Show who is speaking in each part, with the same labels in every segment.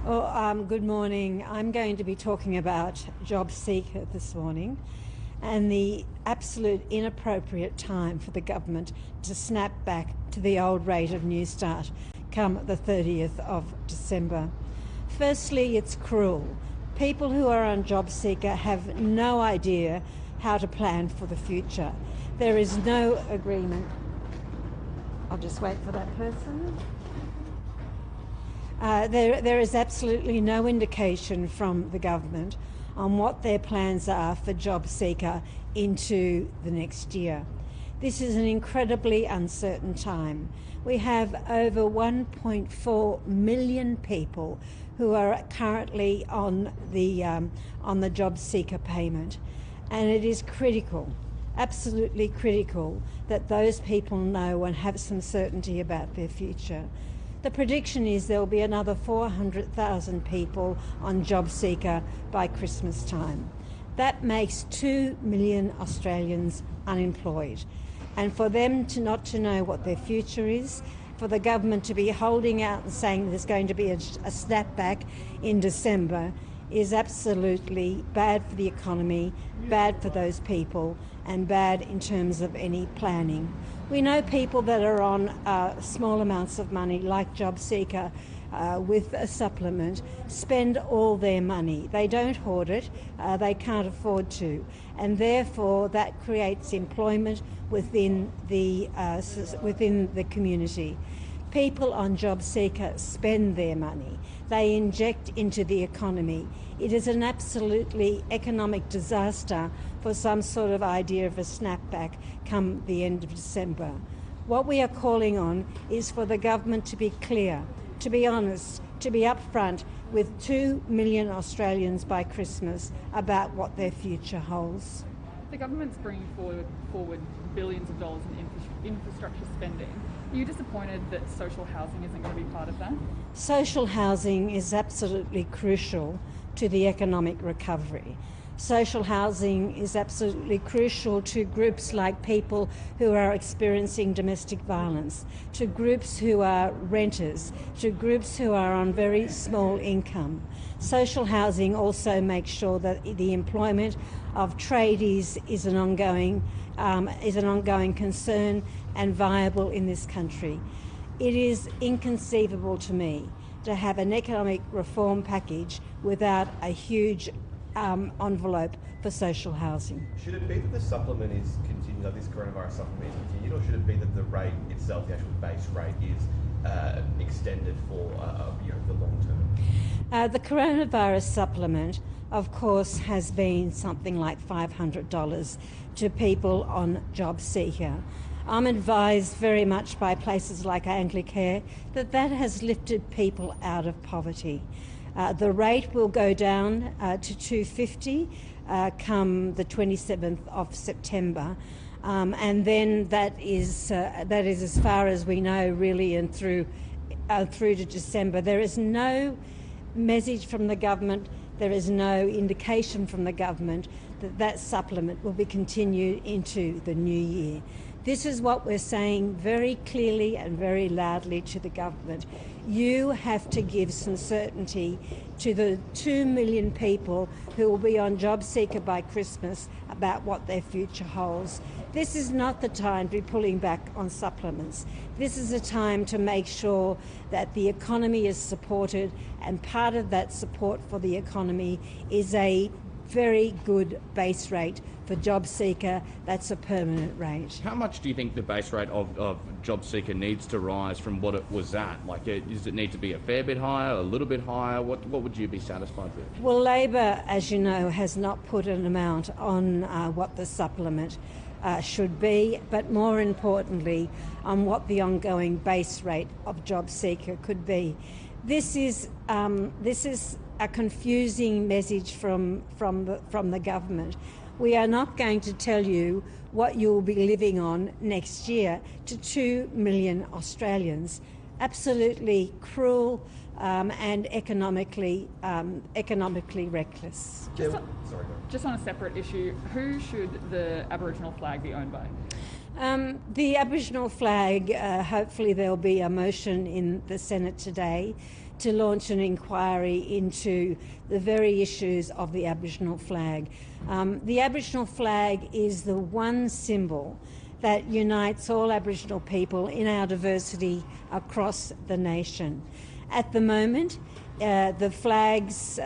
Speaker 1: Good morning. I'm going to be talking about JobSeeker this morning and the absolute inappropriate time for the government to snap back to the old rate of New Start come the 30th of December. Firstly, it's cruel. People who are on JobSeeker have no idea how to plan for the future. There is no agreement. I'll just wait for that person. There is absolutely no indication from the government on what their plans are for JobSeeker into the next year. This is an incredibly uncertain time. We have over 1.4 million people who are currently on the JobSeeker payment, and it is critical, absolutely critical, that those people know and have some certainty about their future. The prediction is there will be another 400,000 people on JobSeeker by Christmas time. That makes 2 million Australians unemployed. And for them not to know what their future is, for the government to be holding out and saying there's going to be a snapback in December, is absolutely bad for the economy, bad for those people, and bad in terms of any planning. We know people that are on small amounts of money, like JobSeeker, with a supplement, spend all their money. They don't hoard it, they can't afford to, and therefore that creates employment within the community. People on JobSeeker spend their money. They inject into the economy. It is an absolutely economic disaster for some sort of idea of a snapback come the end of December. What we are calling on is for the government to be clear, to be honest, to be upfront with 2 million Australians by Christmas about what their future holds.
Speaker 2: The government's bringing forward billions of dollars in infrastructure spending. Are you disappointed that social housing isn't going to be part of that?
Speaker 1: Social housing is absolutely crucial to the economic recovery. Social housing is absolutely crucial to groups like people who are experiencing domestic violence, to groups who are renters, to groups who are on very small income. Social housing also makes sure that the employment of tradies is an ongoing concern and viable in this country. It is inconceivable to me to have an economic reform package without a huge envelope for social housing.
Speaker 3: Should it be that the supplement is continued, like this coronavirus supplement is continued, or should it be that the rate itself, the actual base rate, is extended for the long term?
Speaker 1: The coronavirus supplement, of course, has been something like $500 to people on JobSeeker. I'm advised very much by places like Anglicare that has lifted people out of poverty. The rate will go down to $250 come the 27th of September, and then that is as far as we know, really, and through to December. There is no message from the government. There is no indication from the government that supplement will be continued into the new year. This is what we're saying very clearly and very loudly to the government. You have to give some certainty to the 2 million people who will be on JobSeeker by Christmas about what their future holds. This is not the time to be pulling back on supplements. This is a time to make sure that the economy is supported, and part of that support for the economy is a very good base rate for JobSeeker. That's a permanent rate.
Speaker 4: How much do you think the base rate of JobSeeker needs to rise from what it was at? Like, does it need to be a fair bit higher, a little bit higher? What would you be satisfied with?
Speaker 1: Well, Labor, as you know, has not put an amount on what the supplement should be, but more importantly, on what the ongoing base rate of JobSeeker could be. This is a confusing message from the government. We are not going to tell you what you'll be living on next year to 2 million Australians. Absolutely cruel and economically reckless.
Speaker 2: Just on a separate issue, who should the Aboriginal flag be owned by?
Speaker 1: The Aboriginal flag, hopefully there'll be a motion in the Senate today to launch an inquiry into the very issues of the Aboriginal flag. The Aboriginal flag is the one symbol that unites all Aboriginal people in our diversity across the nation. At the moment, the flag's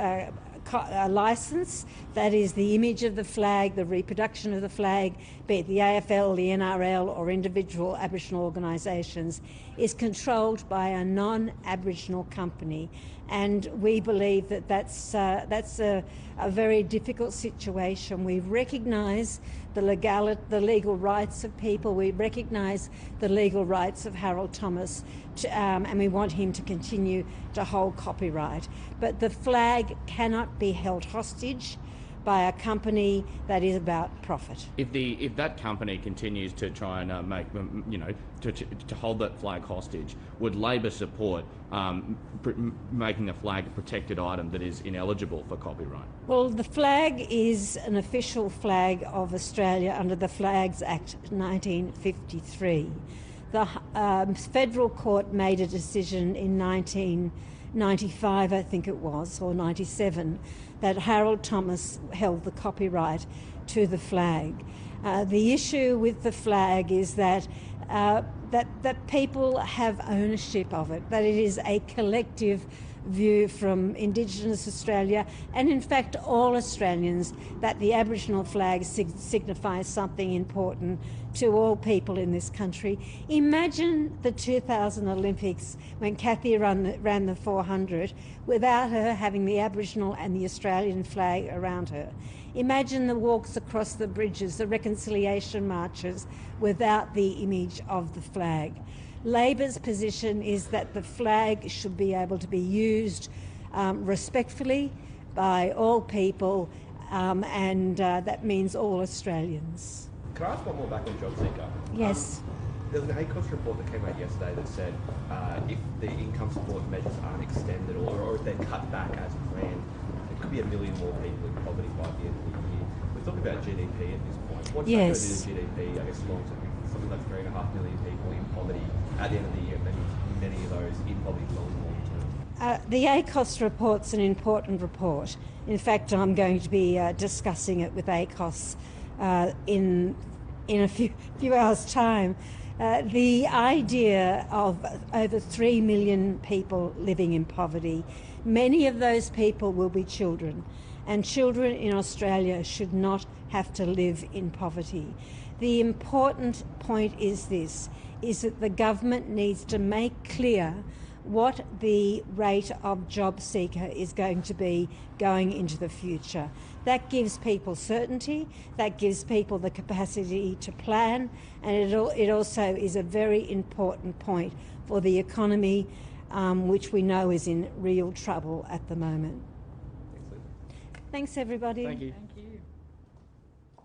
Speaker 1: licence, that is the image of the flag, the reproduction of the flag, be it the AFL, the NRL or individual Aboriginal organisations, is controlled by a non-Aboriginal company. And we believe that that's a very difficult situation. We recognise the legal rights of people. We recognise the legal rights of Harold Thomas, and we want him to continue to hold copyright. But the flag cannot be held hostage by a company that is about profit.
Speaker 4: If that company continues to try and to hold that flag hostage, would Labor support making the flag a protected item that is ineligible for copyright?
Speaker 1: Well, the flag is an official flag of Australia under the Flags Act 1953. The federal court made a decision in 1995, I think it was, or 97, that Harold Thomas held the copyright to the flag. The issue with the flag is that people have ownership of it, that it is a collective view from Indigenous Australia and in fact all Australians that the Aboriginal flag signifies something important to all people in this country. Imagine the 2000 Olympics when Kathy ran the 400 without her having the Aboriginal and the Australian flag around her. Imagine the walks across the bridges, the reconciliation marches without the image of the flag. Labor's position is that the flag should be able to be used respectfully by all people, and that means all Australians.
Speaker 3: Can I ask one more back on JobSeeker?
Speaker 1: Yes.
Speaker 3: There was an ACOS report that came out yesterday that said if the income support measures aren't extended or if they're cut back as planned, there could be 1 million more people in poverty by the end of the year. We're talking about GDP at this point. What's that going to do to GDP, I guess, long term? Something like 3.5 million people in poverty at the end of the year, many of those in poverty for long term.
Speaker 1: The ACOS report's an important report. In fact, I'm going to be discussing it with ACOS in a few hours' time. The idea of over 3 million people living in poverty, many of those people will be children, and children in Australia should not have to live in poverty. The important point is this, is that the government needs to make clear what the rate of JobSeeker is going to be going into the future. That gives people certainty, that gives people the capacity to plan, and it also is a very important point for the economy, which we know is in real trouble at the moment.
Speaker 3: Excellent.
Speaker 1: Thanks, everybody.
Speaker 4: Thank you.
Speaker 2: Thank you.